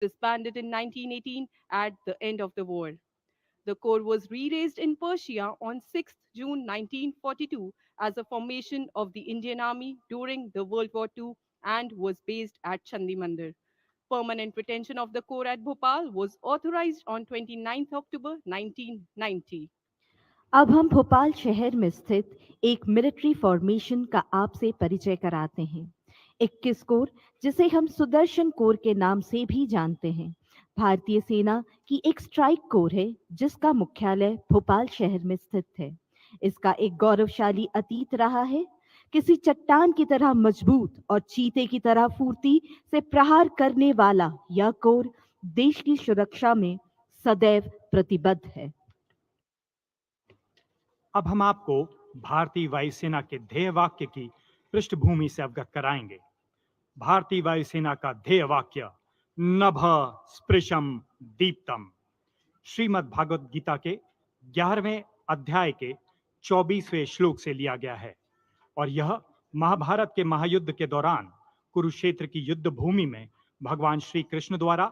disbanded in 1918 at the end of the war. The corps was re-raised in Persia on 6 June 1942 as a formation of the Indian Army during the World War II and was based at Chandi Mandir. Permanent retention of the corps at Bhopal was authorized on 29 October 1990. अब हम भोपाल शहर में स्थित एक military formation का आपसे परिचय कराते हैं। 21 कोर, जिसे हम सुदर्शन कोर के नाम से भी जानते हैं, भारतीय सेना की एक स्ट्राइक कोर है जिसका मुख्यालय भोपाल शहर में स्थित है। इसका एक गौरवशाली अतीत रहा है। किसी चट्टान की तरह मजबूत और चीते की तरह फुर्ती से प्रहार करने वाला यह कोर देश की सुरक्षा में सदैव प्रतिबद्ध है। अब हम आपको भारतीय वायुसेना के ध्येय वाक्य की पृष्ठभूमि से अवगत कराएंगे। भारतीय वायुसेना का ध्येय वाक्य नभ स्पृशम दीप्तम श्रीमद् भागवत गीता के 11वें अध्याय के 24वें श्लोक से लिया गया है और यह महाभारत के महायुद्ध के दौरान कुरुक्षेत्र की युद्ध भूमि में भगवान श्री कृष्ण द्वारा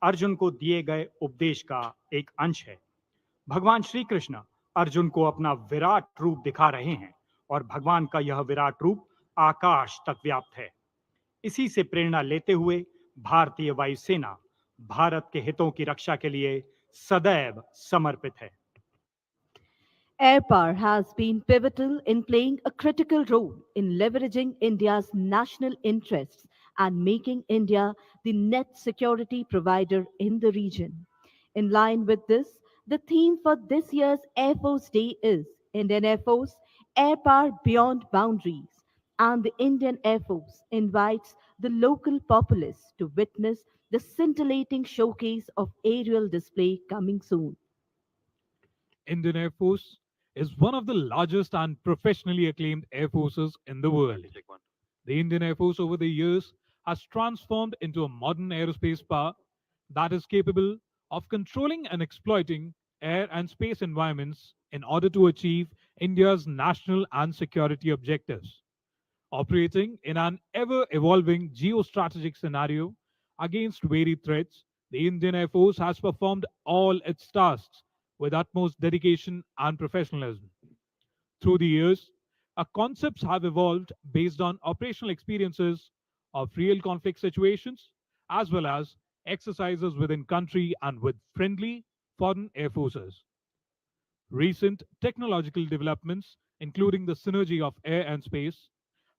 अर्जुन को दिए गए उपदेश का एक अंश है। भगवान श्री कृष्ण अर्जुन को अपना विराट रूप दिखा रहे हैं और भगवान का यह विराट रूप आकाश तक व्याप्त है। इसी से प्रेरणा लेते हुए भारतीय वायुसेना भारत के हितों की रक्षा के लिए सदैव समर्पित है। Air power has been pivotal in playing a critical role in leveraging India's national interests and making India the net security provider in the region. In line with this, the theme for this year's Air Force Day is Indian Air Force Air Power Beyond Boundaries, and the Indian Air Force invites the local populace to witness the scintillating showcase of aerial display coming soon. Indian Air Force is one of the largest and professionally acclaimed air forces in the world. The Indian Air Force over the years has transformed into a modern aerospace power that is capable of controlling and exploiting air and space environments in order to achieve India's national and security objectives. Operating in an ever evolving geostrategic scenario against varied threats, the Indian Air Force has performed all its tasks with utmost dedication and professionalism. Through the years, our concepts have evolved based on operational experiences of real conflict situations as well as exercises within country and with friendly foreign air forces. Recent technological developments, including the synergy of air and space,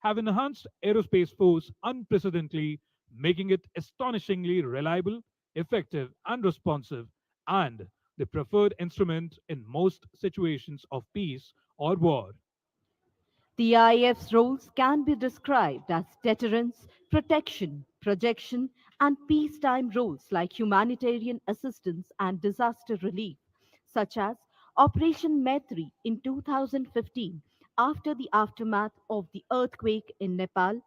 have enhanced aerospace force unprecedentedly, making it astonishingly reliable, effective, and responsive, and the preferred instrument in most situations of peace or war. The IAF's roles can be described as deterrence, protection, projection, and peacetime roles like humanitarian assistance and disaster relief, such as Operation Maitri in 2015 after the aftermath of the earthquake in Nepal,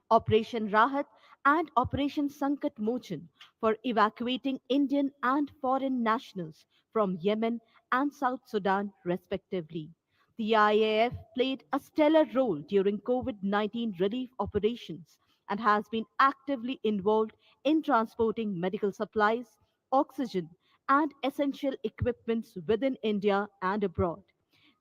Operation Rahat and Operation Sankat Mochan for evacuating Indian and foreign nationals from Yemen and South Sudan, respectively. The IAF played a stellar role during COVID 19 relief operations and has been actively involved in transporting medical supplies, oxygen, and essential equipments within India and abroad.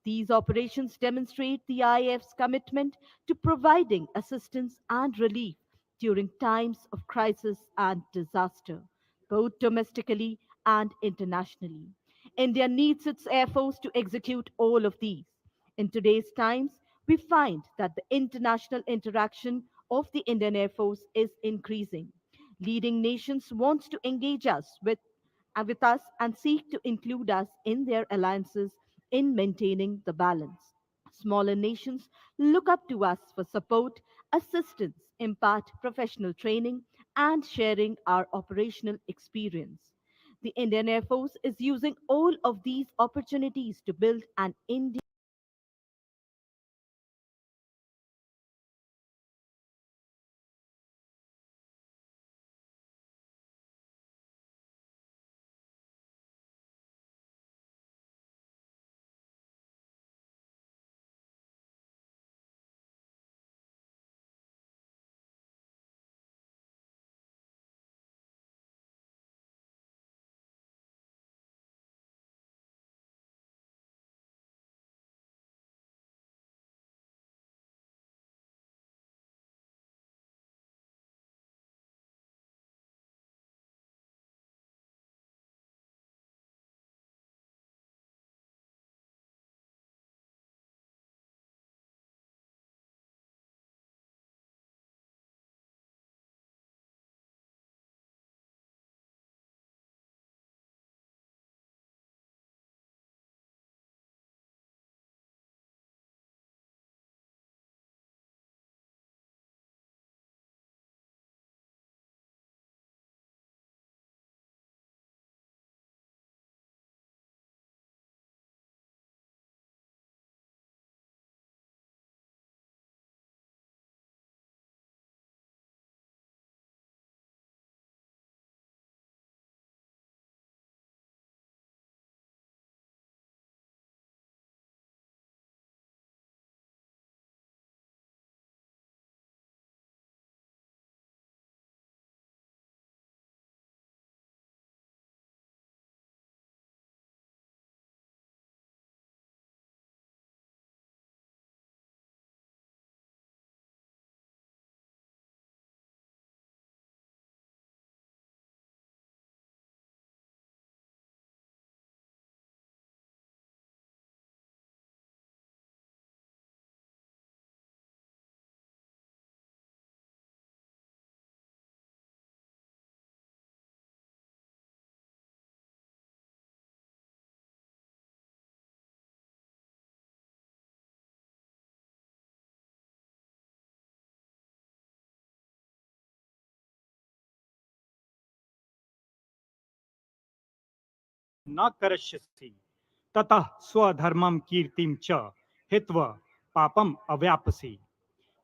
These operations demonstrate the IAF's commitment to providing assistance and relief during times of crisis and disaster, both domestically and internationally. India needs its Air Force to execute all of these. In today's times, we find that the international interaction of the Indian Air Force is increasing. Leading nations want to engage with us and seek to include us in their alliances in maintaining the balance. Smaller nations look up to us for support, assistance, impart professional training, and sharing our operational experience. The Indian Air Force is using all of these opportunities to build an Indian न करष्यसि ततः स्वधर्मम कीर्तिम च हित्व पापम अव्यापसी।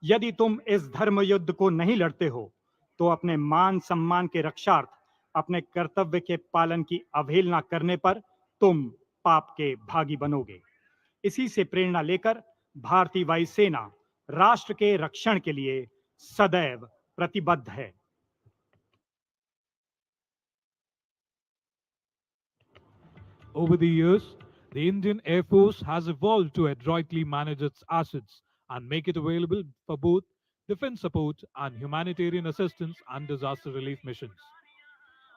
यदि तुम इस धर्म युद्ध को नहीं लड़ते हो तो अपने मान सम्मान के रक्षार्थ अपने कर्तव्य के पालन की अवहेलना करने पर तुम पाप के भागी बनोगे। इसी से प्रेरणा लेकर भारतीय वायुसेना राष्ट्र के रक्षण के लिए सदैव प्रतिबद्ध है। Over the years, the Indian Air Force has evolved to adroitly manage its assets and make it available for both defense support and humanitarian assistance and disaster relief missions.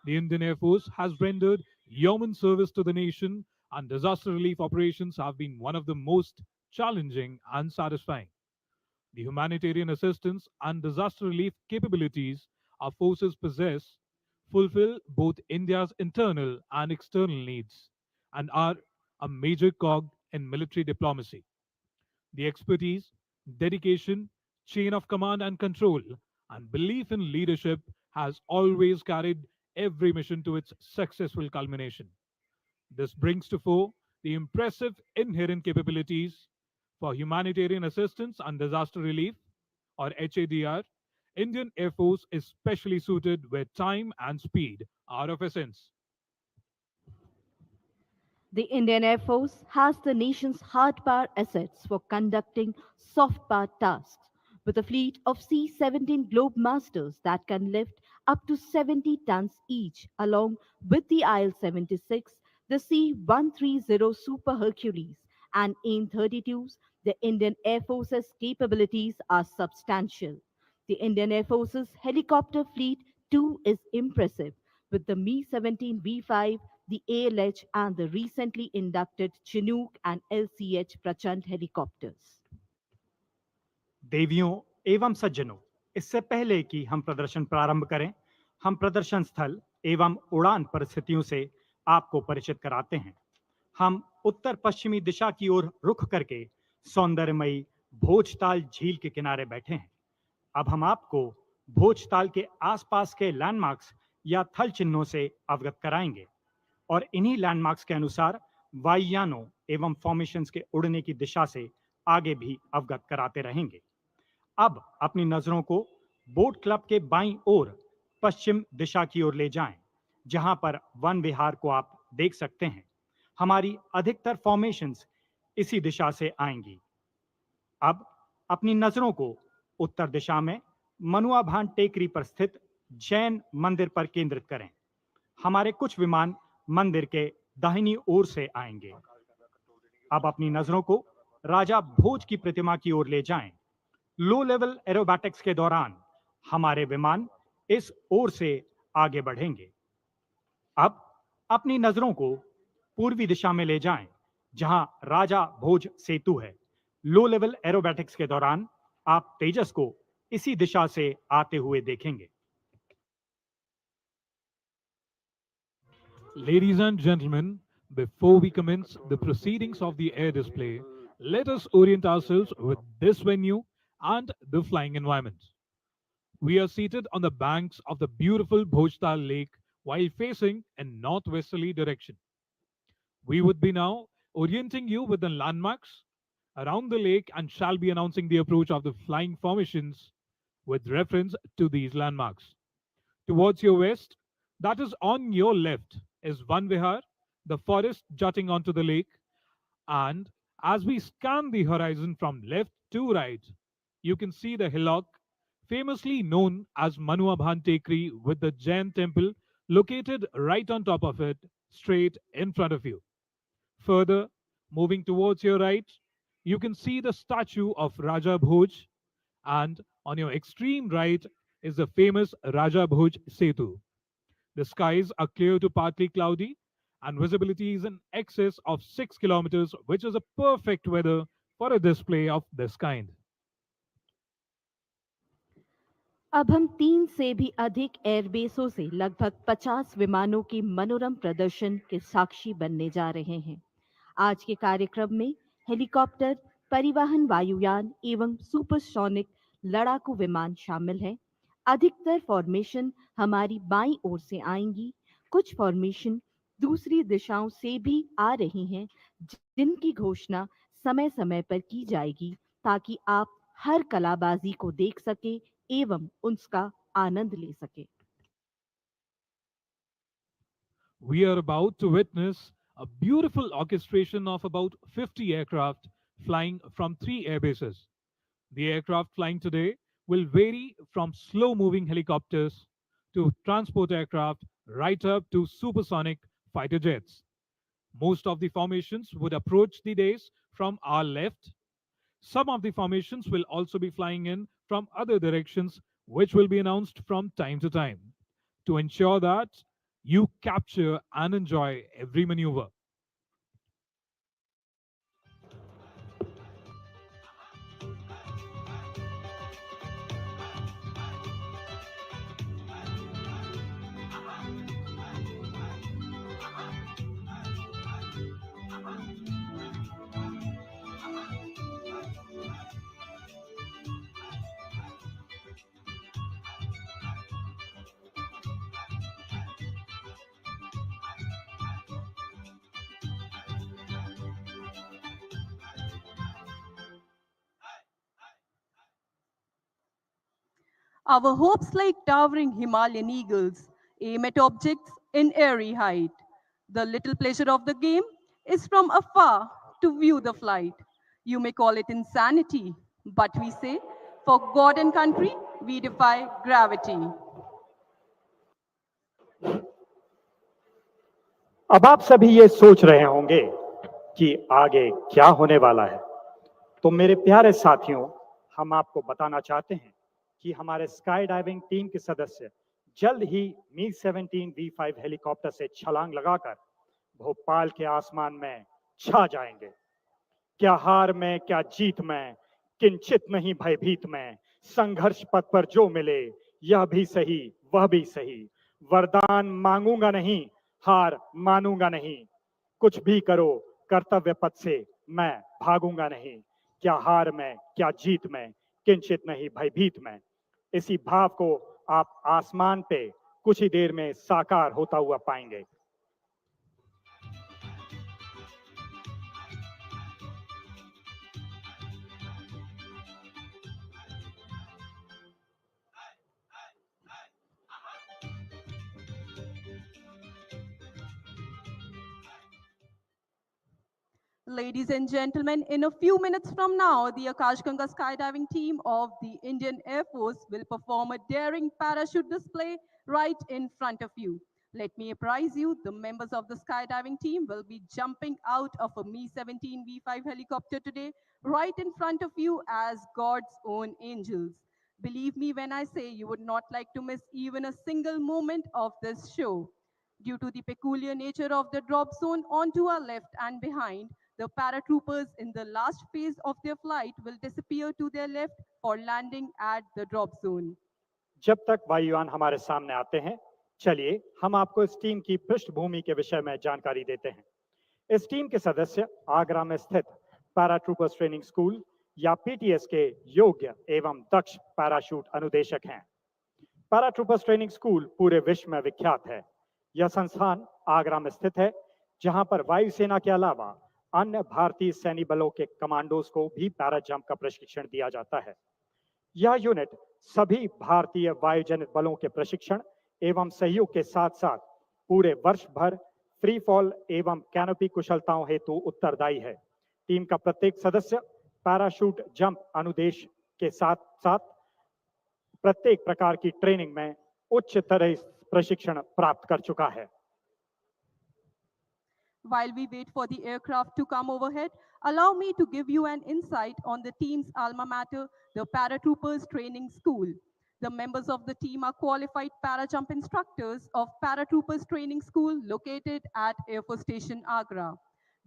The Indian Air Force has rendered yeoman service to the nation, and disaster relief operations have been one of the most challenging and satisfying. The humanitarian assistance and disaster relief capabilities our forces possess fulfill both India's internal and external needs and are a major cog in military diplomacy. The expertise, dedication, chain of command and control, and belief in leadership has always carried every mission to its successful culmination. This brings to fore the impressive inherent capabilities for humanitarian assistance and disaster relief, or HADR. Indian Air Force is specially suited where time and speed are of essence. The Indian Air Force has the nation's hard power assets for conducting soft power tasks, with a fleet of C 17 Globemasters that can lift up to 70 tons each, along with the IL 76, the C 130 Super Hercules, and AIM 32s. The Indian Air Force's capabilities are substantial. The Indian Air Force's helicopter fleet too is impressive, with the Me 17 V5, the ALH, and the recently inducted Chinook and LCH Prachand helicopters. देवियों एवं सज्जनों, इससे पहले कि हम प्रदर्शन प्रारंभ करें, हम प्रदर्शन स्थल एवं उड़ान परिस्थितियों से आपको परिचित कराते हैं। हम उत्तर पश्चिमी दिशा की ओर रुख करके सौंदर्यमयी भोजताल झील के किनारे बैठे हैं। अब हम आपको भोजताल के आसपास के लैंडमार्क्स या थल चिन्हों से अवगत कराएंगे और इन्हीं लैंडमार्क्स के अनुसार वायुयानों एवं फॉर्मेशंस के उड़ने की दिशा से आगे भी अवगत कराते रहेंगे। अब अपनी नजरों को बोट क्लब के बाईं ओर पश्चिम दिशा की ओर ले जाएं, जहां पर वन विहार को आप देख सकते हैं। हमारी अधिकतर फॉर्मेशंस इसी दिशा से आएंगी। अब अपनी नजरों को उत्तर दिशा में मनुआ भान टेकरी पर स्थित जैन मंदिर पर केंद्रित करें। हमारे कुछ विमान मंदिर के दाहिनी ओर से आएंगे। अब अपनी नजरों को राजा भोज की प्रतिमा की ओर ले जाएं। लो लेवल एरोबैटिक्स के दौरान हमारे विमान इस ओर से आगे बढ़ेंगे। अब अपनी नजरों को पूर्वी दिशा में ले जाएं, जहां राजा भोज सेतु है। लो लेवल एरोबैटिक्स के दौरान आप तेजस को इसी दिशा से आते हुए देखेंगे। Ladies and gentlemen, before we commence the proceedings of the air display, let us orient ourselves with this venue and the flying environment. We are seated on the banks of the beautiful Bhojtal Lake while facing in northwesterly direction. We would be now orienting you with the landmarks around the lake and shall be announcing the approach of the flying formations with reference to these landmarks. Towards your west, that is on your left, is Van Vihar, the forest jutting onto the lake. And as we scan the horizon from left to right, you can see the hillock, famously known as Manuabhan Tekri, with the Jain temple located right on top of it, straight in front of you. Further, moving towards your right, you can see the statue of Raja Bhoj, and on your extreme right is the famous Raja Bhoj Setu. The skies are clear to partly cloudy, and visibility is in excess of 6 kilometers, which is a perfect weather for a display of this kind. अब हम 3 से भी अधिक एयरबेसों से लगभग 50 विमानों के मनोरम प्रदर्शन के साक्षी बनने जा रहे हैं। आज के कार्यक्रम में हेलीकॉप्टर, परिवहन वायुयान एवं सुपरसोनिक लड़ाकू विमान शामिल हैं। अधिकतर फॉर्मेशन हमारी बाईं ओर से आएंगी। कुछ फॉर्मेशन दूसरी दिशाओं से भी आ रही हैं, जिनकी घोषणा समय समय पर की जाएगी ताकि आप हर कलाबाजी को देख सके एवं उसका आनंद ले सके। We are about to witness a beautiful orchestration of about 50 aircraft flying from three airbases. The aircraft flying today will vary from slow moving helicopters to transport aircraft right up to supersonic fighter jets. Most of the formations would approach the dais from our left. Some of the formations will also be flying in from other directions, which will be announced from time to time to ensure that you capture and enjoy every maneuver. Our hopes, like towering Himalayan eagles, aim at objects in airy height. The little pleasure of the game is from afar to view the flight. You may call it insanity, but we say, for God and country, we defy gravity. अब आप सभी ये सोच रहे होंगे कि आगे क्या होने वाला है। तो मेरे प्यारे साथियों, हम आपको बताना चाहते हैं कि हमारे स्काई डाइविंग टीम के सदस्य जल्द ही मी 17 V5 हेलीकॉप्टर से छलांग लगाकर भोपाल के आसमान में छा जाएंगे। क्या हार में क्या जीत में, किंचित नहीं भयभीत में, संघर्ष पथ पर जो मिले यह भी सही वह भी सही, वरदान मांगूंगा नहीं, हार मानूंगा नहीं, कुछ भी करो कर्तव्य पथ से मैं भागूंगा नहीं। क्या हार में क्या जीत में, किंचित नहीं भयभीत में, इसी भाव को आप आसमान पे कुछ ही देर में साकार होता हुआ पाएंगे। Ladies and gentlemen, in a few minutes from now, the Akashganga skydiving team of the Indian Air Force will perform a daring parachute display right in front of you. Let me apprise you, the members of the skydiving team will be jumping out of a Mi-17 V5 helicopter today, right in front of you as God's own angels. Believe me when I say you would not like to miss even a single moment of this show. Due to the peculiar nature of the drop zone onto our left and behind, the paratroopers in the last phase of their flight will disappear to their left for landing at the drop zone. जब तक वायुयान हमारे सामने आते हैं, चलिए हम आपको इस टीम की पृष्ठभूमि के विषय में जानकारी देते हैं। इस टीम के सदस्य आगरा में स्थित पैराट्रूपर्स ट्रेनिंग स्कूल या पीटीएस के योग्य एवं दक्ष पैराशूट अनुदेशक हैं। पैराट्रूपर्स ट्रेनिंग स्कूल पूरे विश्व में विख्यात है। यह संस्थान आगरा में स्थित है, जहां पर वायुसेना के अलावा अन्य भारतीय सैन्य बलों के कमांडोज को भी पैरा जंप का प्रशिक्षण दिया जाता है। यह यूनिट सभी भारतीय वायुजनित बलों के प्रशिक्षण एवं सहयोग के साथ साथ पूरे वर्ष भर फ्री फॉल एवं कैनोपी कुशलताओं हेतु उत्तरदायी है। टीम का प्रत्येक सदस्य पैराशूट जंप अनुदेश के साथ साथ प्रत्येक प्रकार की ट्रेनिंग में उच्च तरह प्रशिक्षण प्राप्त कर चुका है। While we wait for the aircraft to come overhead, allow me to give you an insight on the team's alma mater, the Paratroopers Training School. The members of the team are qualified parajump instructors of Paratroopers Training School located at Air Force Station Agra.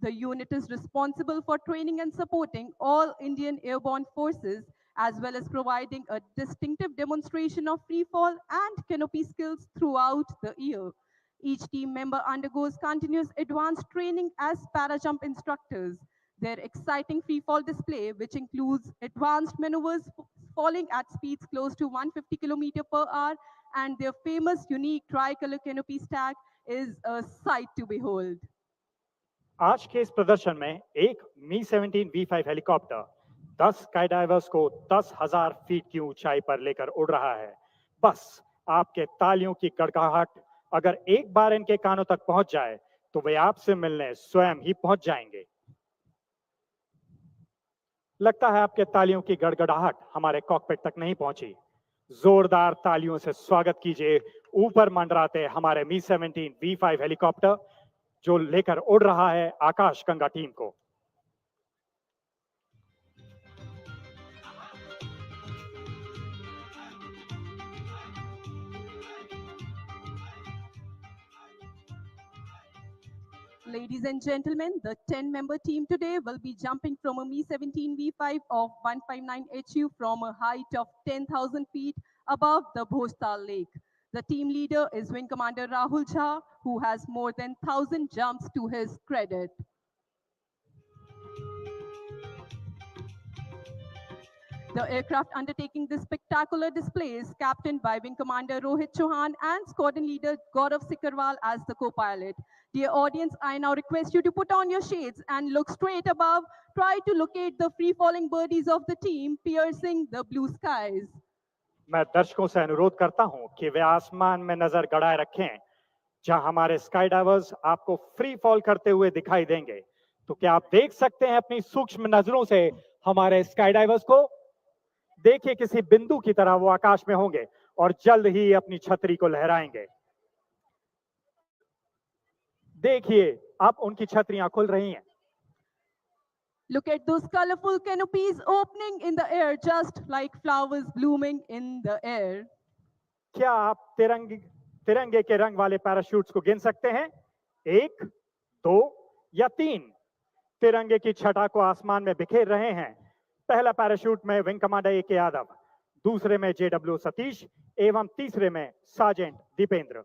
The unit is responsible for training and supporting all Indian airborne forces as well as providing a distinctive demonstration of free fall and canopy skills throughout the year. Each team member undergoes continuous advanced training as parajump instructors. Their exciting free fall display, which includes advanced maneuvers falling at speeds close to 150 km per hour, and their famous unique tricolor canopy stack, is a sight to behold. आज के इस प्रदर्शन में एक मी 17 V5 helicopter 10 स्काईडाइवर्स को 10,000 feet की ऊंचाई पर लेकर उड़ रहा है। बस आपके तालियों की गड़गड़ाहट अगर एक बार इनके कानों तक पहुंच जाए तो वे आपसे मिलने स्वयं ही पहुंच जाएंगे। लगता है आपके तालियों की गड़गड़ाहट हमारे कॉकपिट तक नहीं पहुंची। जोरदार तालियों से स्वागत कीजिए ऊपर मंडराते हमारे मी 17 V5 हेलीकॉप्टर जो लेकर उड़ रहा है आकाश गंगा टीम को। Ladies and gentlemen, the 10-member team today will be jumping from a Mi-17 V5 of 159 HU from a height of 10,000 feet above the Bhostal Lake. The team leader is Wing Commander Rahul Jha, who has more than 1,000 jumps to his credit. The aircraft undertaking this spectacular display is captained by Wing Commander Rohit Chauhan and Squadron Leader Gaurav Sikkarwal as the co-pilot. Dear audience, I now request you to put on your shades and look straight above. Try to locate the free-falling birdies of the team piercing the blue skies. मैं दर्शकों से अनुरोध करता हूं कि वे आसमान में नजर गड़ाए रखें जहां हमारे स्काई डाइवर्स आपको फ्री फॉल करते हुए दिखाई देंगे। तो क्या आप देख सकते हैं अपनी सूक्ष्म नजरों से हमारे स्काई डाइवर्स को? देखिए किसी बिंदु की तरह वो आकाश में होंगे और जल्द ही अपनी छतरी को लहराएंगे। देखिए अब उनकी छतरियां खुल रही हैं। Look at those colorful canopies opening in the air, just like flowers blooming in the air. क्या आप तिरंगे के रंग वाले पैराशूट्स को गिन सकते हैं? 1, 2 या 3 तिरंगे की छटा को आसमान में बिखेर रहे हैं। पहला पैराशूट में विंग कमांडर ए के यादव, दूसरे में जेडब्ल्यू सतीश एवं तीसरे में sergeant Dipendra.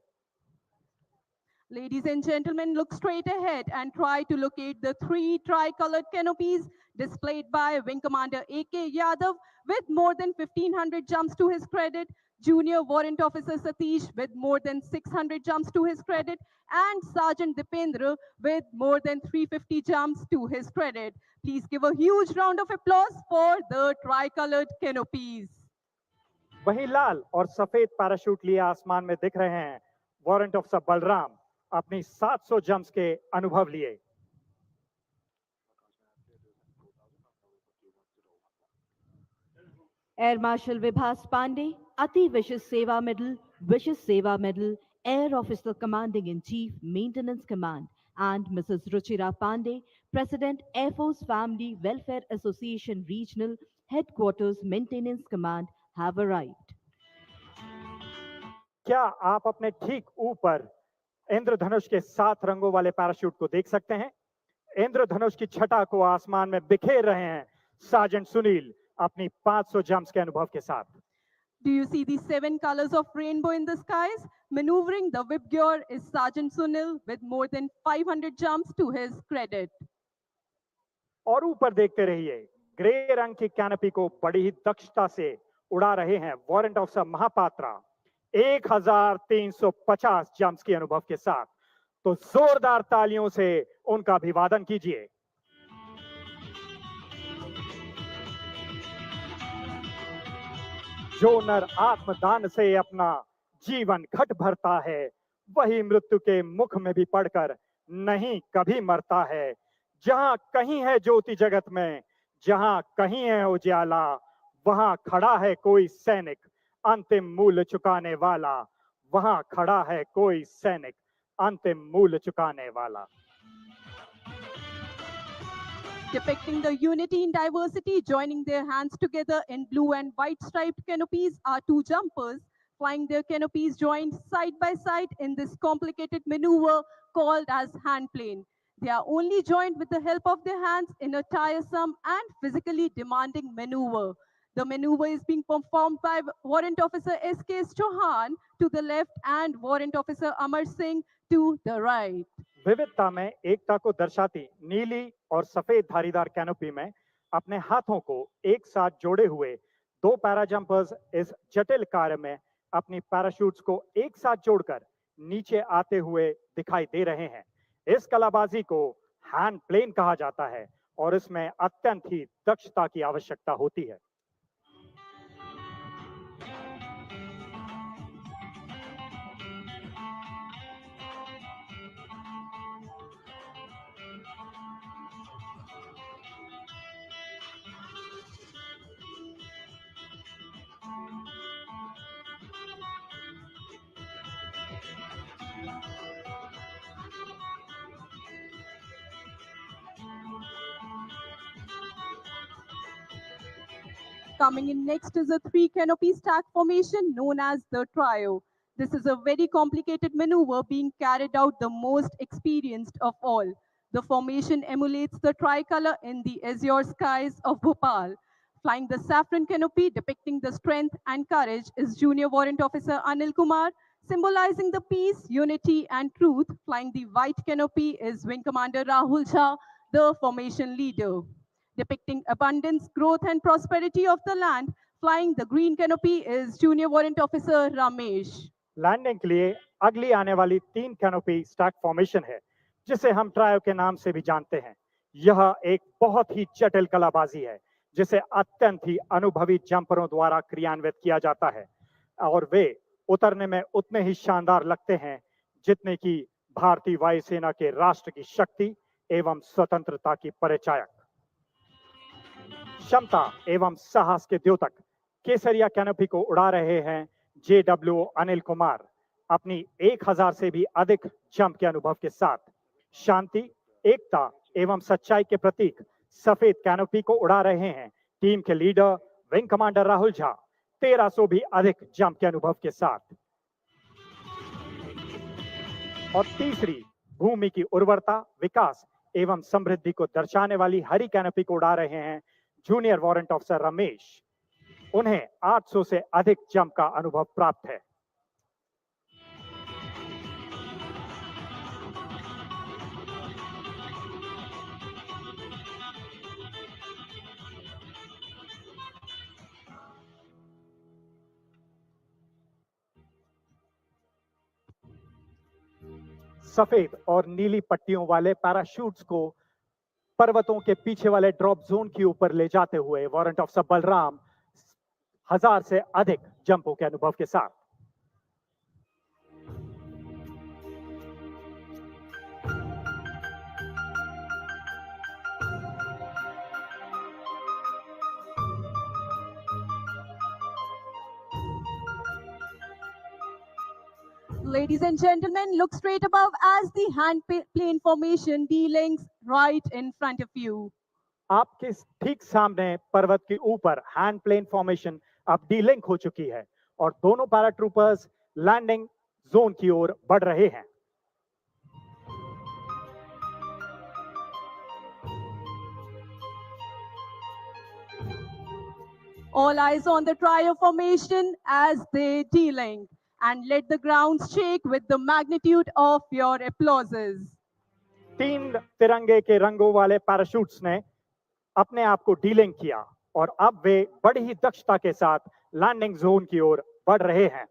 Ladies and gentlemen, look straight ahead and try to locate the 3 tri-colored canopies displayed by Wing Commander A.K. Yadav with more than 1,500 jumps to his credit, Junior Warrant Officer Satish with more than 600 jumps to his credit, and Sergeant Dipendra with more than 350 jumps to his credit. Please give a huge round of applause for the tri-colored canopies. वहीं लाल और सफेद parachute लिए आसमान में दिख रहे हैं warrant officer Balram अपनी 700 जंप्स के अनुभव लिए। Air Marshal Vibhas Pandey, Ati Vicious Seva Medal, Air Officer Commanding in Chief, Maintenance Command, and Mrs. Ruchira Pandey, President, Air Force Family Welfare Association Regional Headquarters Maintenance Command, have arrived. क्या आप अपने ठीक ऊपर इंद्रधनुष के 7 रंगों वाले parachute को देख सकते हैं? इंद्रधनुष की छटा को आसमान में बिखेर रहे हैं सार्जेंट सुनील अपनी 500 जंप्स के अनुभव के साथ। Do you see the 7 colors of rainbow in the skies? Maneuvering the whip gear is Sergeant Sunil with more than 500 jumps to his credit. और ऊपर देखते रहिए, ग्रे रंग की कैनपी को बड़ी ही दक्षता से उड़ा रहे हैं वारंट ऑफिसर महापात्रा 1350 जंप्स के अनुभव के साथ। तो जोरदार तालियों से उनका अभिवादन कीजिए। जो नर आत्मदान से अपना जीवन घट भरता है वही मृत्यु के मुख में भी पड़कर नहीं कभी मरता है। जहां कहीं है ज्योति जगत में, जहां कहीं है उजाला, वहां खड़ा है कोई सैनिक अंतिम मूल्य चुकाने वाला। वहां खड़ा है कोई सैनिक अंतिम मूल्य चुकाने वाला। Depicting the unity in diversity, joining their hands together in blue and white striped canopies are 2 jumpers, flying their canopies joined side by side in this complicated maneuver called as hand plane. They are only joined with the help of their hands in a tiresome and physically demanding maneuver. The maneuver is being performed by Warrant Officer S.K. Chauhan to the left and Warrant Officer Amar Singh to the right. विविधता में एकता को दर्शाती नीली और सफेद धारीदार canopy में अपने हाथों को एक साथ जोड़े हुए 2 पैरा जंपर्स इस जटिल कार्य में अपनी पैराशूट्स को एक साथ जोड़कर नीचे आते हुए दिखाई दे रहे हैं। इस कलाबाजी को हैंड प्लेन कहा जाता है और इसमें अत्यंत ही दक्षता की आवश्यकता होती है। Coming in next is a three canopy stack formation known as the trio. This is a very complicated maneuver being carried out the most experienced of all. The formation emulates the tricolor in the azure skies of Bhopal. Flying the saffron canopy depicting the strength and courage is Junior Warrant Officer Anil Kumar, symbolizing the peace, unity, and truth. Flying the white canopy is Wing Commander Rahul Jha, the formation leader depicting abundance, growth, and prosperity of the land. Flying the green canopy is Junior Warrant Officer Ramesh. Landing के लिए अगली आने वाली 3 canopy stack formation है, जिसे हम trio के नाम से भी जानते हैं। यह एक बहुत ही जटिल कलाबाजी है, जिसे अत्यंत ही अनुभवी जंपरों द्वारा क्रियान्वित किया जाता है और वे उतरने में उतने ही शानदार लगते हैं जितने कि भारतीय वायुसेना के राष्ट्र की शक्ति एवं स्वतंत्रता की परिचायक। क्षमता एवं साहस के द्योतक केसरिया कैनोपी को उड़ा रहे हैं JW अनिल कुमार अपनी 1000 से भी अधिक जंप के अनुभव के साथ। शांति, एकता एवं सच्चाई के प्रतीक सफेद कैनोपी को उड़ा रहे हैं टीम के leader wing commander Rahul Jha 1300 भी अधिक जंप के अनुभव के साथ। और तीसरी, भूमि की उर्वरता, विकास एवं समृद्धि को दर्शाने वाली हरी कैनोपी को उड़ा रहे हैं जूनियर वारंट ऑफिसर रमेश। उन्हें 800 से अधिक जंप का अनुभव प्राप्त है। सफेद और नीली पट्टियों वाले पैराशूट्स को पर्वतों के पीछे वाले ड्रॉप जोन के ऊपर ले जाते हुए वारंट ऑफिसर बलराम 1000 से अधिक जंपों के अनुभव के साथ। Ladies and gentlemen, look straight above as the hand plane formation D-links right in front of you. आपके ठीक सामने पर्वत के ऊपर हैंड प्लेन फॉर्मेशन अब डी-लिंक हो चुकी है और दोनों पैराट्रूपर्स लैंडिंग जोन की ओर बढ़ रहे हैं। All eyes on the trio formation as they D-link and let the ground shake with the magnitude of your applauses. 3 तिरंगे के रंगों वाले पैराशूट्स ने अपने आप को डी-लिंक किया और अब वे बड़ी ही दक्षता के साथ लैंडिंग जोन की ओर बढ़ रहे हैं।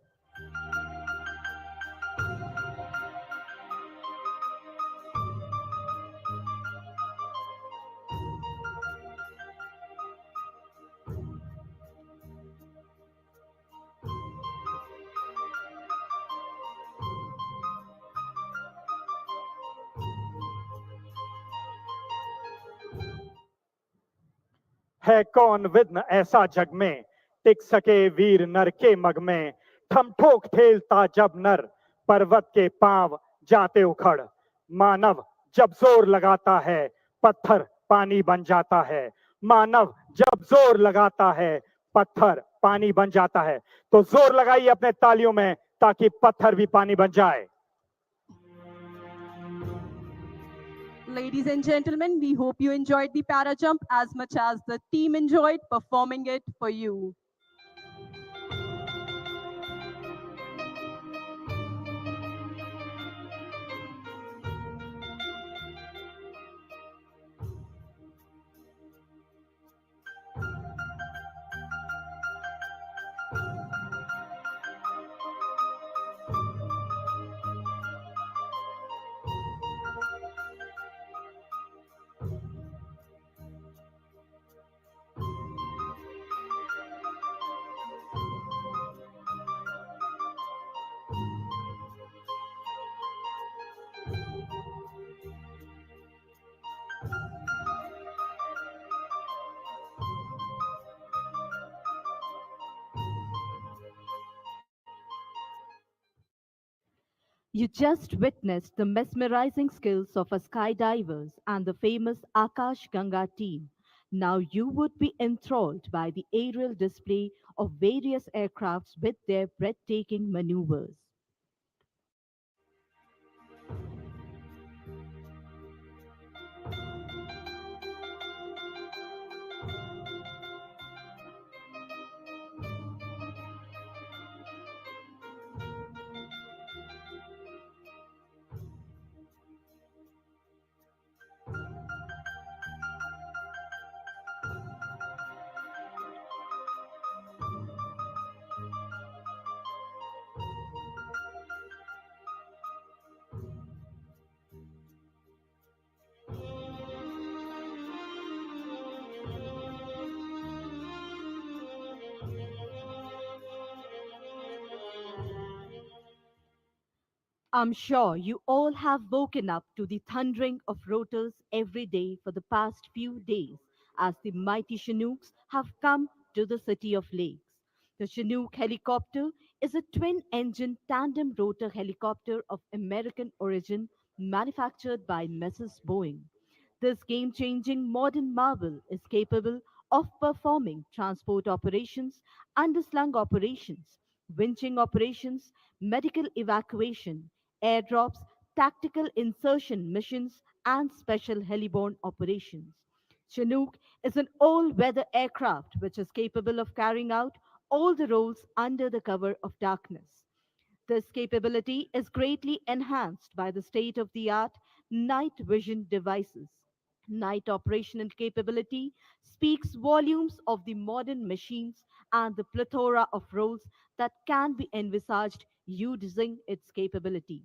है कौन विघ्न ऐसा जग में टिक सके वीर नर के मग में। ठम ठोक ठेलता जब नर पर्वत के पांव जाते उखड़। मानव जब जोर लगाता है पत्थर पानी बन जाता है। मानव जब जोर लगाता है पत्थर पानी बन जाता है। तो जोर लगाइए अपने तालियों में ताकि पत्थर भी पानी बन जाए। Ladies and gentlemen, we hope you enjoyed the para jump as much as the team enjoyed performing it for you. You just witnessed the mesmerizing skills of our skydivers and the famous Akash Ganga team. Now you would be enthralled by the aerial display of various aircrafts with their breathtaking maneuvers. I'm sure you all have woken up to the thundering of rotors every day for the past few days as the mighty Chinooks have come to the City of Lakes. The Chinook helicopter is a twin engine tandem rotor helicopter of American origin manufactured by Mrs. Boeing. This game changing modern marvel is capable of performing transport operations, underslung operations, winching operations, medical evacuation, airdrops, tactical insertion missions, and special heliborne operations. Chinook is an all weather aircraft which is capable of carrying out all the roles under the cover of darkness. This capability is greatly enhanced by the state of the art night vision devices. Night operational capability speaks volumes of the modern machines and the plethora of roles that can be envisaged using its capabilities.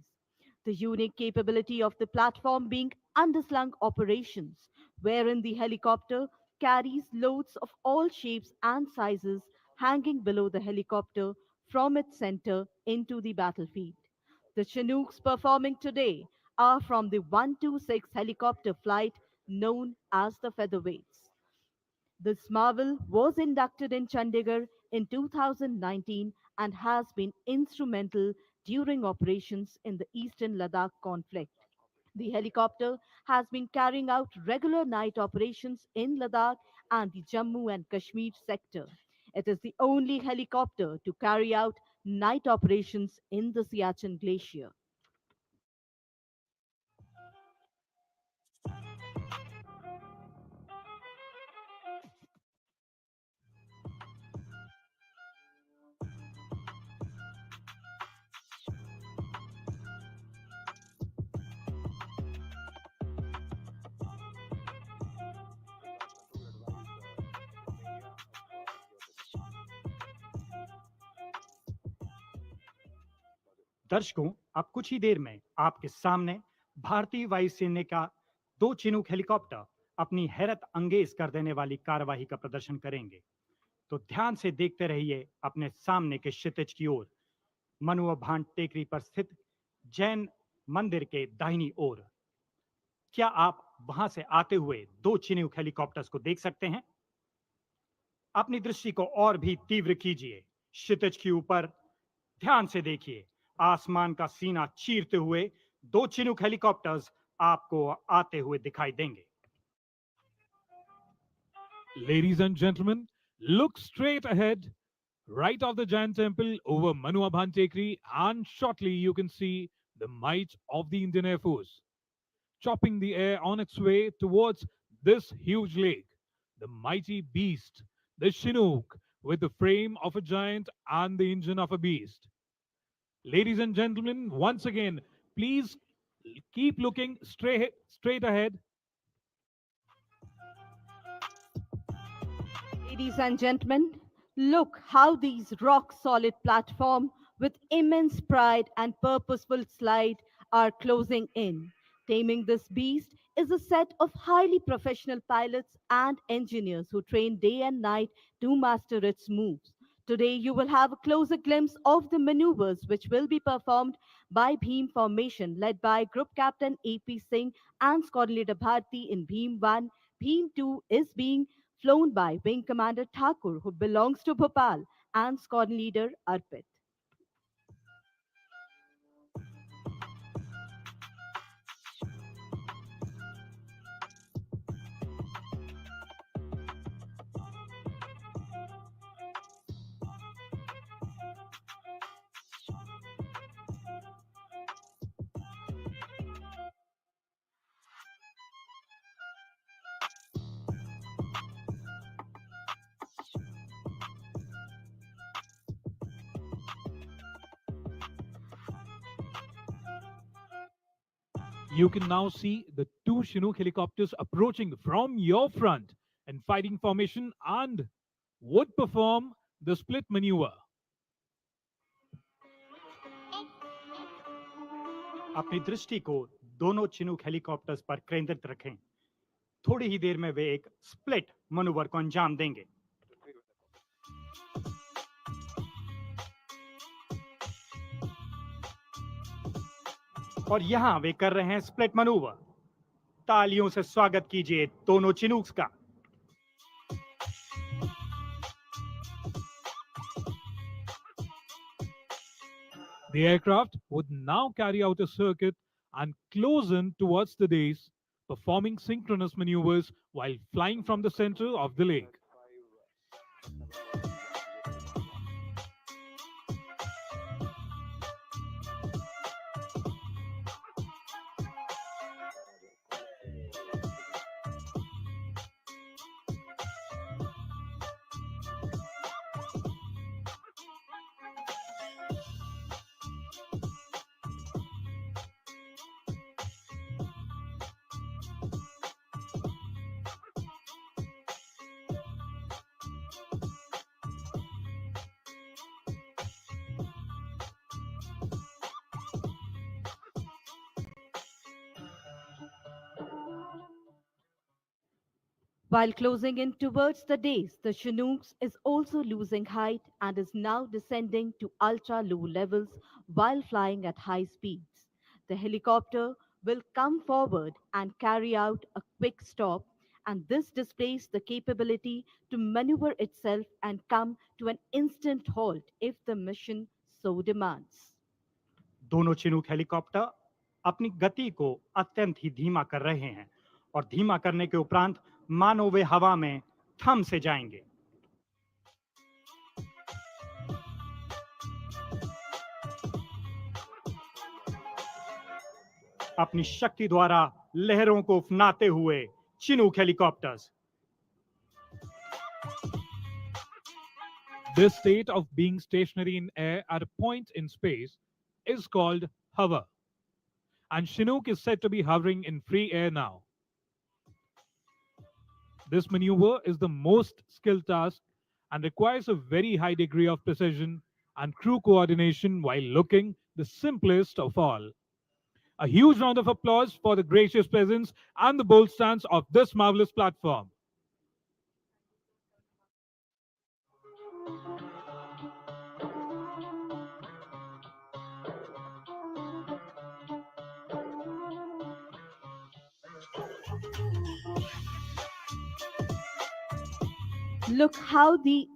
The unique capability of the platform being underslung operations, wherein the helicopter carries loads of all shapes and sizes hanging below the helicopter from its center into the battlefield. The Chinooks performing today are from the 126 helicopter flight known as the Featherweights. This marvel was inducted in Chandigarh in 2019 and has been instrumental during operations in the eastern Ladakh conflict. The helicopter has been carrying out regular night operations in Ladakh and the Jammu and Kashmir sector. It is the only helicopter to carry out night operations in the Siachen Glacier. दर्शकों, अब कुछ ही देर में आपके सामने भारतीय वायुसेना का दो चिनूक हेलीकॉप्टर अपनी हैरत अंगेज कर देने वाली कार्यवाही का प्रदर्शन करेंगे। तो ध्यान से देखते रहिए अपने सामने के क्षितिज की ओर, मनुआ भांड टेकरी पर स्थित जैन मंदिर के दाहिनी ओर। क्या आप वहां से आते हुए दो चिनूक हेलीकॉप्टर्स को देख सकते हैं? अपनी दृष्टि को और भी तीव्र कीजिए, क्षितिज के ऊपर ध्यान से देखिए। आसमान का सीना चीरते हुए दो चिनूक हेलीकॉप्टर्स आपको आते हुए दिखाई देंगे। Ladies and gentlemen, look straight ahead, right of the Jain temple over Manuabhan Tekri, and shortly you can see the might of the Indian Air Force, chopping the air on its way towards this huge lake. The mighty beast, the Chinook, with the frame of a giant and the engine of a beast. Ladies and gentlemen, once again, please keep looking straight ahead. Ladies and gentlemen, look how these rock solid platforms with immense pride and purposeful slide are closing in. Taming this beast is a set of highly professional pilots and engineers who train day and night to master its moves. Today, you will have a closer glimpse of the maneuvers which will be performed by Bhim formation led by Group Captain AP Singh and Squad Leader Bharti in Bhim 1. Bhim 2 is being flown by Wing Commander Thakur, who belongs to Bhopal, and Squadron Leader Arpit. You can now see the two Chinook helicopters approaching from your front in fighting formation and would perform the split maneuver. अपनी दृष्टि को दोनों Chinook helicopters पर केंद्रित रखें। थोड़ी ही देर में वे एक स्प्लिट मनूवर को अंजाम देंगे। और यहां वे कर रहे हैं स्प्लिट मनूवर। तालियों से स्वागत कीजिए दोनों चिनूक्स का। The aircraft would now carry out a circuit and close in towards the dais, performing synchronous maneuvers while flying from the center of the lake. While closing in towards the dais, the Chinook is also losing height and is now descending to ultra low levels while flying at high speeds. The helicopter will come forward and carry out a quick stop, and this displays the capability to maneuver itself and come to an instant halt if the mission so demands. दोनों Chinook helicopter अपनी गति को अत्यंत ही धीमा कर रहे हैं और धीमा करने के उपरांत मानो वे हवा में थम से जाएंगे। अपनी शक्ति द्वारा लहरों को उफनाते हुए Chinook helicopters This state of being stationary in air at a point in space is called hover, and Chinook is said to be hovering in free air now. This maneuver is the most skilled task and requires a very high degree of precision and crew coordination while looking the simplest of all. A huge round of applause for the gracious presence and the bold stance of this marvelous platform. Look how the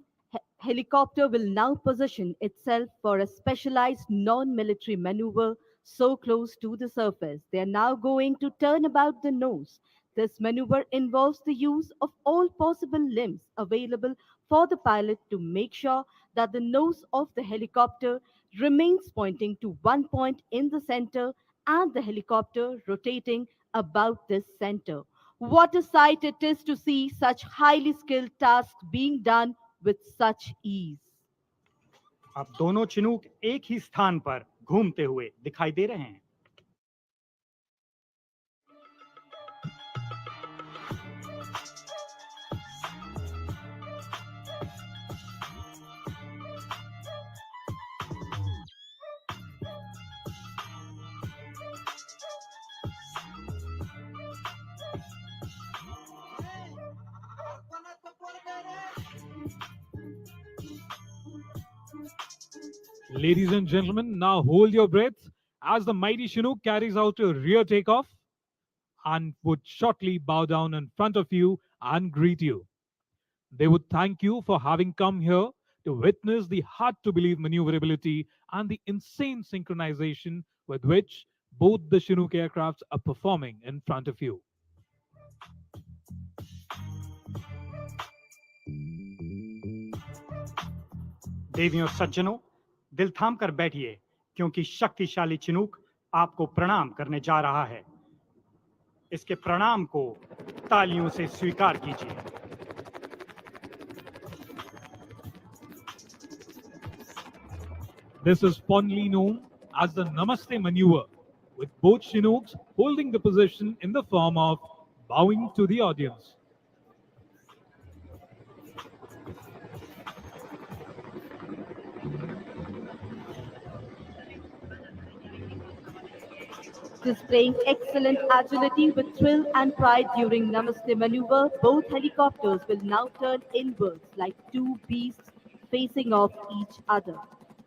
helicopter will now position itself for a specialized non military maneuver so close to the surface. They are now going to turn about the nose. This maneuver involves the use of all possible limbs available for the pilot to make sure that the nose of the helicopter remains pointing to one point in the center and the helicopter rotating about this center. What a sight it is to see such highly skilled tasks being done with such ease. अब दोनों Chinook एक ही स्थान पर घूमते हुए दिखाई दे रहे हैं। Ladies and gentlemen, now hold your breath as the mighty Chinook carries out a rear takeoff and would shortly bow down in front of you and greet you. They would thank you for having come here to witness the hard to believe maneuverability and the insane synchronization with which both the Chinook aircrafts are performing in front of you. देवियों सज्जनों, दिल थाम कर बैठिए क्योंकि शक्तिशाली Chinook आपको प्रणाम करने जा रहा है। इसके प्रणाम को तालियों से स्वीकार कीजिए। This is fondly known as the Namaste maneuver, with both Chinooks holding the position in the form of bowing to the audience. Displaying excellent agility with thrill and pride during Namaste maneuver, both helicopters will now turn inwards like two beasts facing off each other.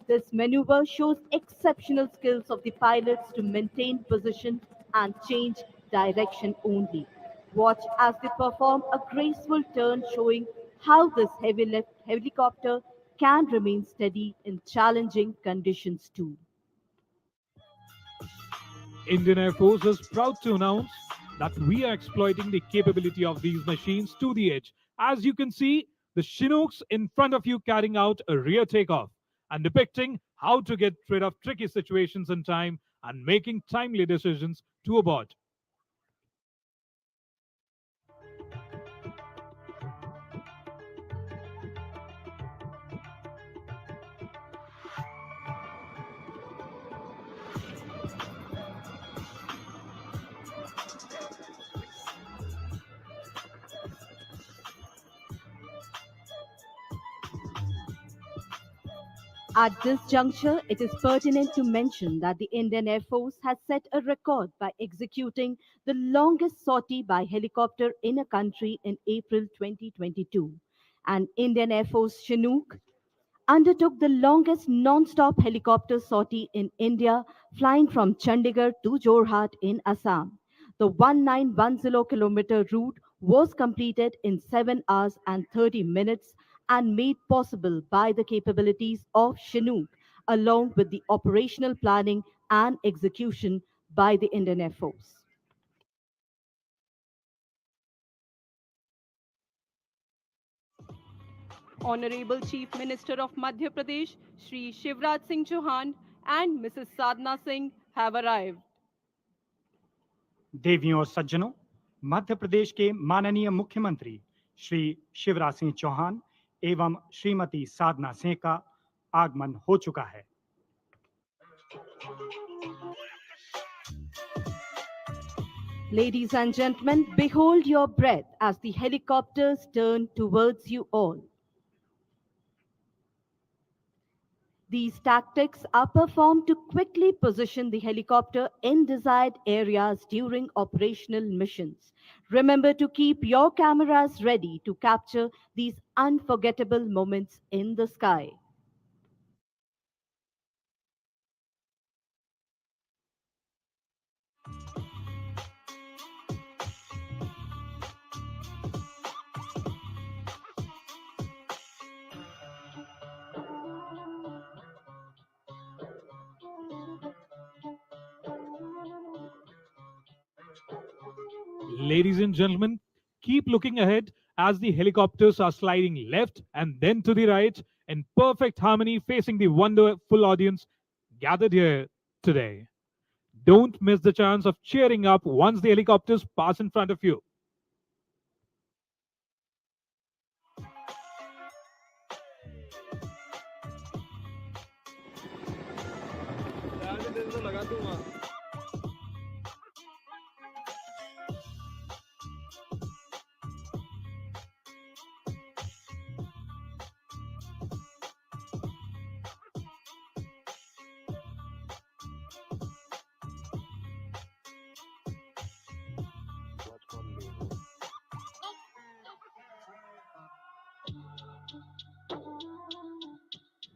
This maneuver shows exceptional skills of the pilots to maintain position and change direction only. Watch as they perform a graceful turn showing how this helicopter can remain steady in challenging conditions too. Indian Air Force is proud to announce that we are exploiting the capability of these machines to the edge. As you can see, the Chinooks in front of you carrying out a rear takeoff and depicting how to get rid of tricky situations in time and making timely decisions to abort. At this juncture, it is pertinent to mention that the Indian Air Force has set a record by executing the longest sortie by helicopter in a country in April 2022. An Indian Air Force Chinook undertook the longest non-stop helicopter sortie in India, flying from Chandigarh to Jorhat in Assam. The 1910 kilometer route was completed in 7 hours and 30 minutes and made possible by the capabilities of Chinook, along with the operational planning and execution by the Indian Air Force. Honorable Chief Minister of Madhya Pradesh, Shri Shivraj Singh Chauhan, and Mrs. Sadhna Singh have arrived. देवियों और सज्जनों, मध्य प्रदेश के माननीय मुख्यमंत्री श्री शिवराज सिंह चौहान एवं श्रीमती साधना सिंह का आगमन हो चुका है। Ladies and gentlemen, behold your breath as the helicopters turn towards you all. These tactics are performed to quickly position the helicopter in desired areas during operational missions. Remember to keep your cameras ready to capture these unforgettable moments in the sky. Ladies and gentlemen, keep looking ahead as the helicopters are sliding left and then to the right in perfect harmony facing the wonderful audience gathered here today. Don't miss the chance of cheering up once the helicopters pass in front of you.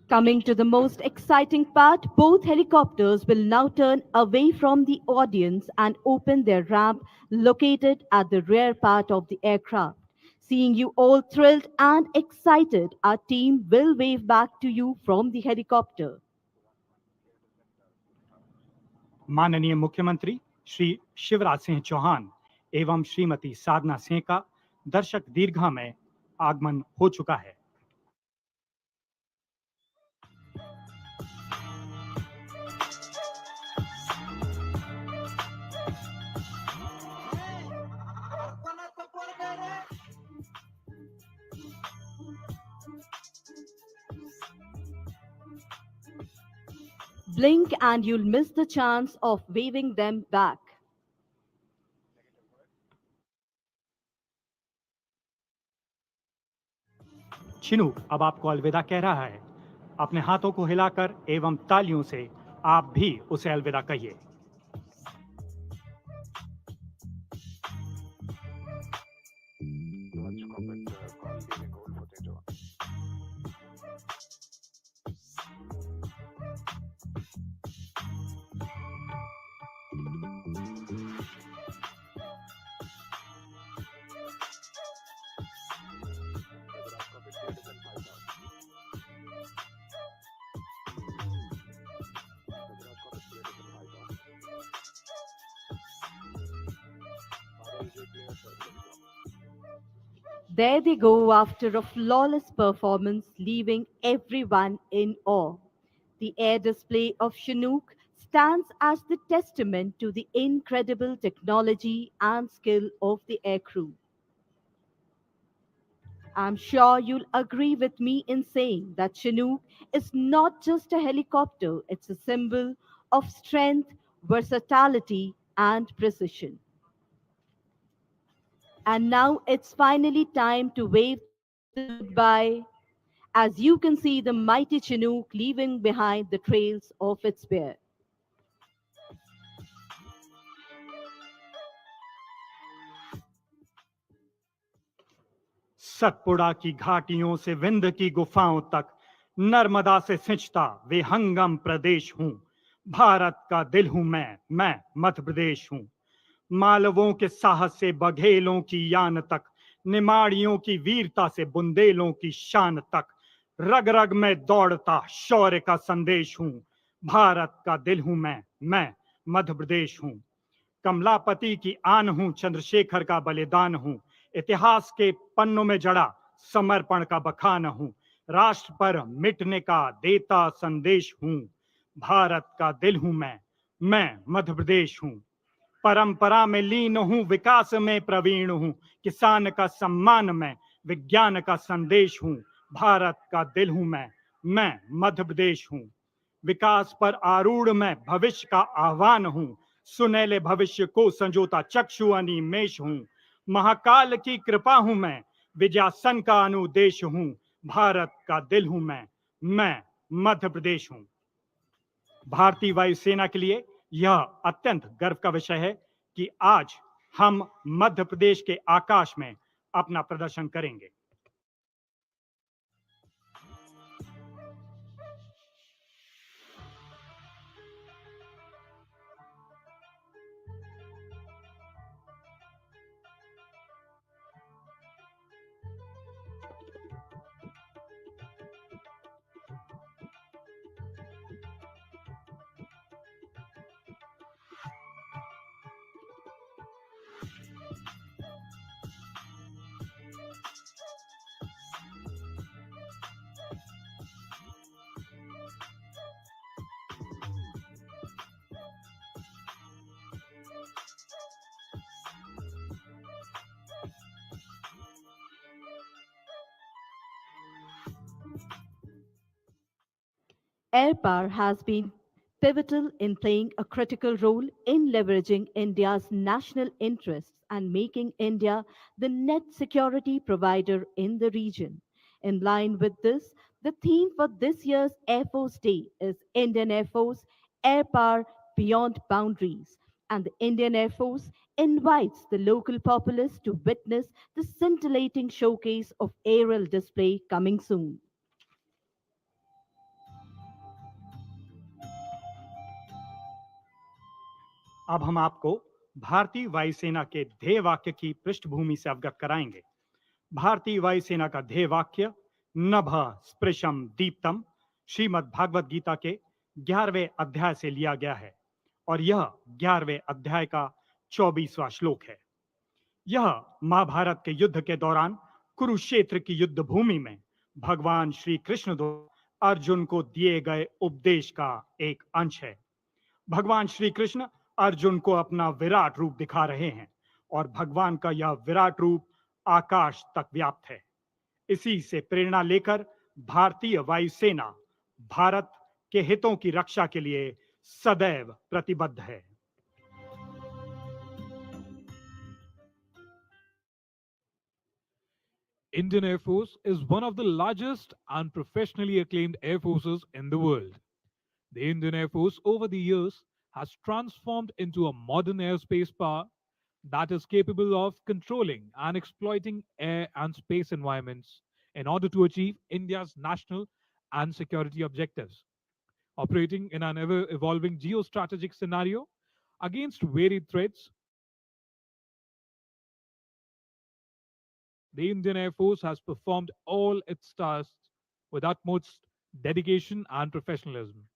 Coming to the most exciting part, both helicopters will now turn away from the audience and open their ramp located at the rear part of the aircraft. Seeing you all thrilled and excited, our team will wave back to you from the helicopter. माननीय मुख्यमंत्री श्री शिवराज सिंह चौहान एवं श्रीमती साधना सिंह का दर्शक दीर्घा में आगमन हो चुका है। Blink and you'll miss the chance of waving them back. Chinook अब आपको अलविदा कह रहा है। अपने हाथों को हिलाकर एवं तालियों से आप भी उसे अलविदा कहिए। There they go after a flawless performance, leaving everyone in awe. The air display of Chinook stands as the testament to the incredible technology and skill of the aircrew. I'm sure you'll agree with me in saying that Chinook is not just a helicopter, it's a symbol of strength, versatility, and precision. And now it's finally time to wave the goodbye. As you can see the mighty Chinook leaving behind the trails of its bear. Satpura की घाटियों से विंध्य की गुफाओं तक नर्मदा से सिंचता विहंगम प्रदेश हूं। भारत का दिल हूं मैं मध्य प्रदेश हूं। मालवों के साहस से बघेलों की यान तक, निमाड़ियों की वीरता से बुंदेलों की शान तक, रग रग में दौड़ता शौर्य का संदेश हूं। भारत का दिल हूं मैं मध्य प्रदेश हूं। कमलापति की आन हूं, चंद्रशेखर का बलिदान हूं, इतिहास के पन्नों में जड़ा समर्पण का बखान हूं, राष्ट्र पर मिटने का देता संदेश हूं। भारत का दिल हूं मैं मध्य प्रदेश हूं। परंपरा में लीन हूं, विकास में प्रवीण हूं, किसान का सम्मान में विज्ञान का संदेश हूं। भारत का दिल हूं मैं मध्य प्रदेश हूं। विकास पर आरूढ़ मैं भविष्य का आह्वान हूं, सुनहले भविष्य को संजोता चक्षु अनिमेष हूं। महाकाल की कृपा हूं मैं, विजयासन का अनुदेश हूं। भारत का दिल हूं मैं मध्य प्रदेश हूं। भारतीय वायुसेना के लिए यह अत्यंत गर्व का विषय है कि आज हम मध्य प्रदेश के आकाश में अपना प्रदर्शन करेंगे। Air power has been pivotal in playing a critical role in leveraging India's national interests and making India the net security provider in the region. In line with this, the theme for this year's Air Force Day is Indian Air Force Air Power Beyond Boundaries. And the Indian Air Force invites the local populace to witness the scintillating showcase of aerial display coming soon. अब हम आपको भारतीय वायुसेना के ध्येय वाक्य की पृष्ठभूमि से अवगत कराएंगे। भारतीय वायुसेना का ध्येय वाक्य नभ स्पृशम दीप्तम श्रीमद् भागवत गीता के 11वें अध्याय से लिया गया है और यह 11वें अध्याय का 24वां श्लोक है। यह महाभारत के युद्ध के दौरान कुरुक्षेत्र की युद्ध भूमि में भगवान श्री कृष्ण द्वारा अर्जुन को दिए गए उपदेश का एक अंश है। भगवान श्री कृष्ण अर्जुन को अपना विराट रूप दिखा रहे हैं और भगवान का यह विराट रूप आकाश तक व्याप्त है। इसी से प्रेरणा लेकर भारतीय वायुसेना भारत के हितों की रक्षा के लिए सदैव प्रतिबद्ध है। Indian Air Force is one of the largest and professionally acclaimed air forces in the world. The Indian Air Force over the years has transformed into a modern airspace power that is capable of controlling and exploiting air and space environments in order to achieve India's national and security objectives. Operating in an ever evolving geostrategic scenario against varied threats, the Indian Air Force has performed all its tasks with utmost dedication and professionalism.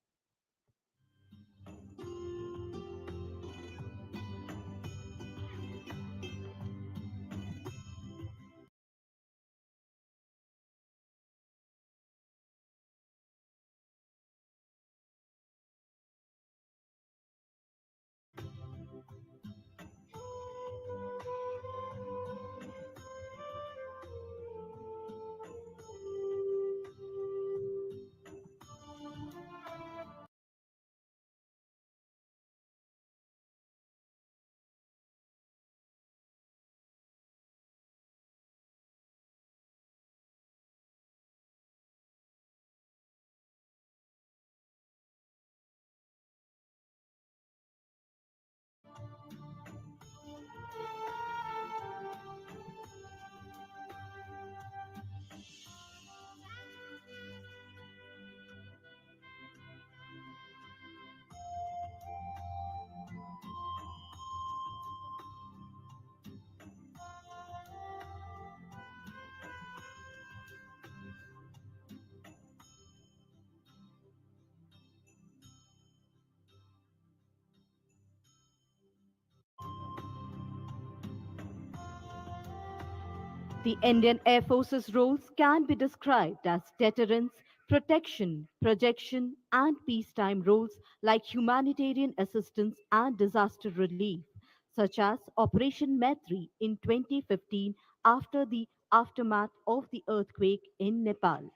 The Indian Air Force's roles can be described as deterrence, protection, projection, and peacetime roles like humanitarian assistance and disaster relief, such as Operation Maitri in 2015 after the aftermath of the earthquake in Nepal,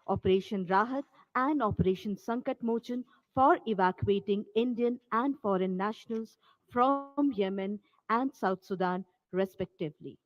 Operation Rahat and Operation Sankat Mochan for evacuating Indian and foreign nationals from Yemen and South Sudan, respectively.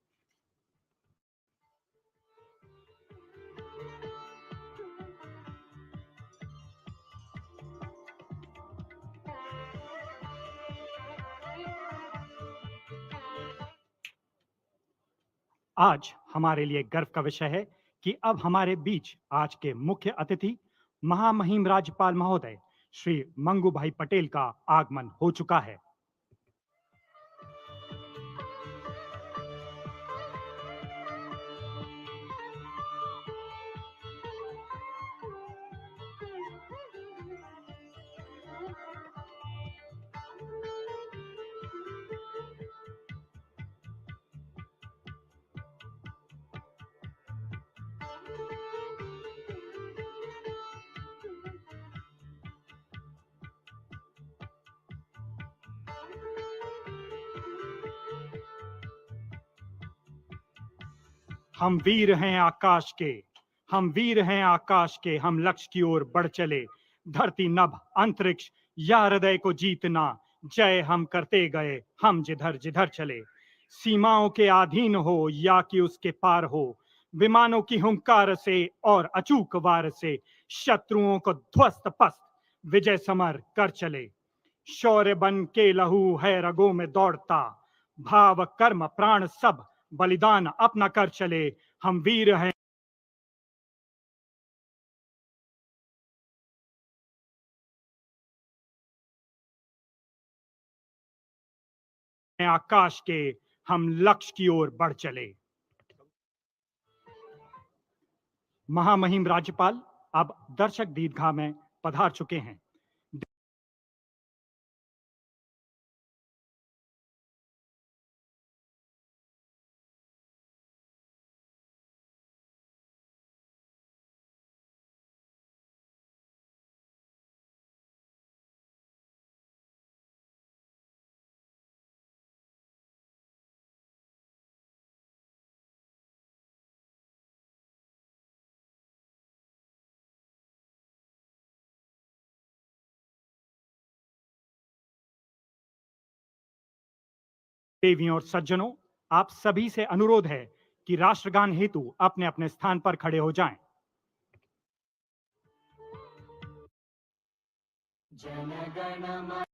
आज हमारे लिए गर्व का विषय है कि अब हमारे बीच आज के मुख्य अतिथि महामहिम राज्यपाल महोदय श्री मंगू भाई पटेल का आगमन हो चुका है। हम वीर हैं आकाश के, हम वीर हैं आकाश के, हम लक्ष्य की ओर बढ़ चले। धरती नभ अंतरिक्ष या हृदय को जीतना, जय हम करते गए, हम जिधर जिधर चले। सीमाओं के अधीन हो या कि उसके पार हो, विमानों की हुंकार से और अचूक वार से शत्रुओं को ध्वस्त पस्त विजय समर कर चले। शौर्य बन के लहू है रगों में दौड़ता, भाव कर्म प्राण सब बलिदान अपना कर चले। हम वीर हैं आकाश के, हम लक्ष्य की ओर बढ़ चले। महामहिम राज्यपाल अब दर्शक दीर्घा में पधार चुके हैं। देवियों और सज्जनों, आप सभी से अनुरोध है कि राष्ट्रगान हेतु अपने अपने स्थान पर खड़े हो जाएं। जनगण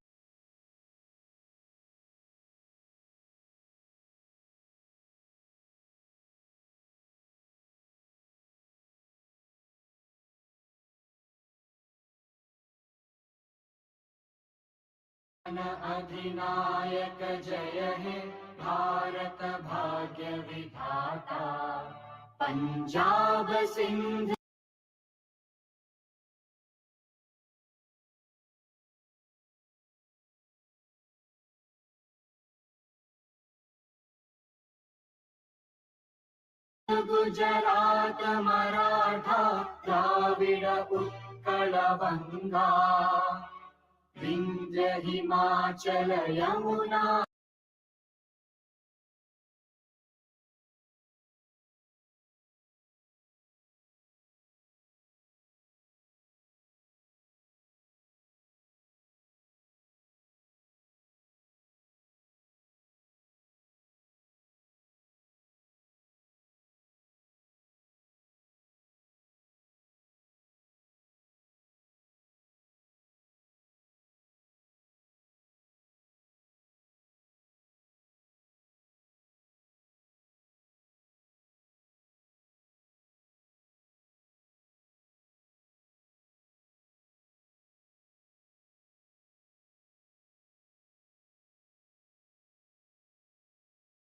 अधिनायक जय हे भारत भाग्य विधाता, पंजाब सिंध गुजरात मराठा द्राविड उत्कल बंगा, विंध्य हिमाचल यमुना